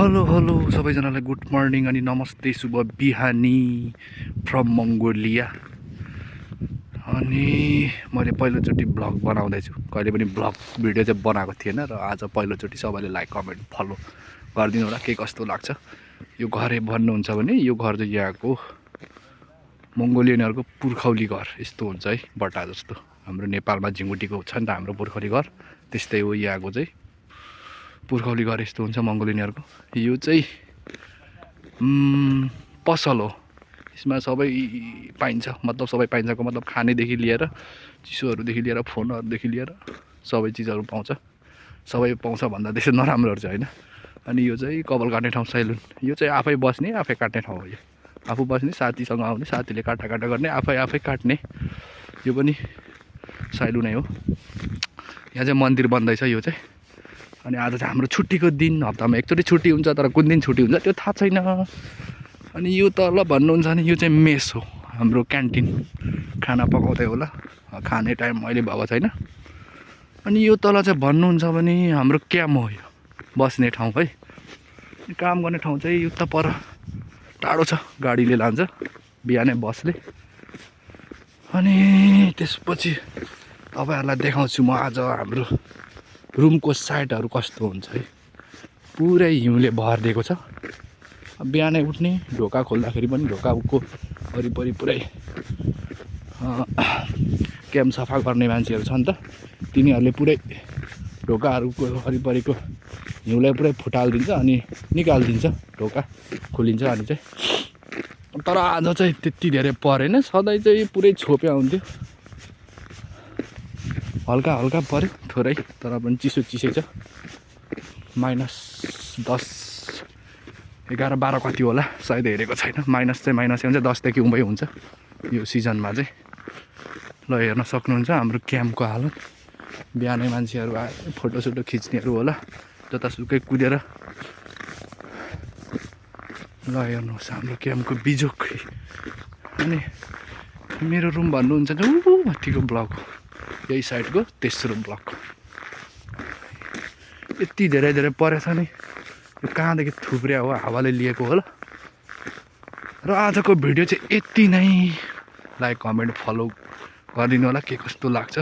Hello hello सबैजनालाई good morning अनि नमस्ते शुभ बिहानी फ्रम मङ्गोलिया। अनि मैले पहिलोचोटि भ्लग बनाउँदैछु। कहिले पनि भ्लग भिडियो चाहिँ बनाएको थिएन र आज पहिलोचोटि सबैले लाइक कमेन्ट फलो गरिदिनु होला। के कस्तो लाग्छ यो घर भन्नुहुन्छ भने यो घर चाहिँ यहाँको मङ्गोलियनहरूको पुर्खौली घर यस्तो हुन्छ है, बट्टा जस्तो। हाम्रो नेपालमा झिङ्गुटीको छ नि त हाम्रो पुर्खौली घर, त्यस्तै हो यहाँको चाहिँ पुर्खौली घर यस्तो हुन्छ मङ्गोलियनहरूको। यो चाहिँ पसल हो, यसमा सबै पाइन्छ। मतलब सबै पाइन्छको मतलब खानेदेखि लिएर चिसोहरूदेखि लिएर फोनहरूदेखि लिएर सबै चिजहरू पाउँछ। सबै पाउँछ भन्दा त्यस्तो नराम्रोहरू चाहिँ होइन। अनि यो चाहिँ कपाल काट्ने ठाउँ सैलुन। यो चाहिँ आफै बस्ने आफै काट्ने ठाउँ हो। यो आफू बस्ने, साथीसँग आउने, साथीले काटा गर्ने, आफै काट्ने, यो पनि सैलुनै हो। यहाँ चाहिँ मन्दिर बन्दैछ यो चाहिँ। अनि आज चाहिँ हाम्रो छुट्टीको दिन, हप्तामा एकचोटि छुट्टी हुन्छ, तर कुन दिन छुट्टी हुन्छ त्यो थाहा छैन। अनि यो तल भन्नुहुन्छ भने यो चाहिँ मेस हो, हाम्रो क्यान्टिन, खाना पकाउँदै होला, खाने टाइम अहिले भएको छैन। अनि यो तल चाहिँ भन्नुहुन्छ भने हाम्रो क्याम्प हो, यो बस्ने ठाउँ है। काम गर्ने ठाउँ चाहिँ उता पर टाढो छ, गाडीले लान्छ बिहानै बसले। अनि त्यसपछि तपाईँहरूलाई देखाउँछु म आज हाम्रो रुमको साइडहरू कस्तो हुन्छ है। पुरै हिउँले भरिदिएको छ। बिहानै उठ्ने, ढोका खोल्दाखेरि पनि ढोकाको वरिपरि पुरै क्याम्प सफा गर्ने मान्छेहरू छ नि त, तिनीहरूले पुरै ढोकाहरूको वरिपरिको हिउँलाई पुरै फुटालिदिन्छ अनि निकालिदिन्छ, ढोका खोलिन्छ। अनि चाहिँ तर आज चाहिँ त्यति धेरै परेन, सधैँ चाहिँ पुरै छोप्या हुन्थ्यो, हल्का हल्का पऱ्यो थोरै, तर पनि चिसै छ। -10, 11, 12 कति होला सायद, हेरेको छैन। माइनसै हुन्छ, 10 देखि उँभै हुन्छ यो सिजनमा चाहिँ। ल हेर्न सक्नुहुन्छ हाम्रो क्याम्पको हालत। बिहानै मान्छेहरू आएर फोटोसोटो खिच्नेहरू होला, जतासुकै कुदेर। ल हेर्नुहोस् हाम्रो क्याम्पको बिजोक। अनि मेरो रुम भन्नुहुन्छ भने माथिको ब्लक हो, यही साइडको तेस्रो ब्लक। यति धेरै परेछ नि, यो कहाँदेखि थुप्रिया हो, हावाले लिएको होला। र आजको भिडियो चाहिँ यति नै। लाइक कमेन्ट फलो गरिदिनु होला। के कस्तो लाग्छ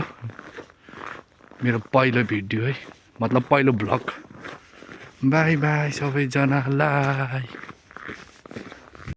मेरो पहिलो भिडियो है, मतलब पहिलो भ्लग। बाई बाई सबैजनालाई।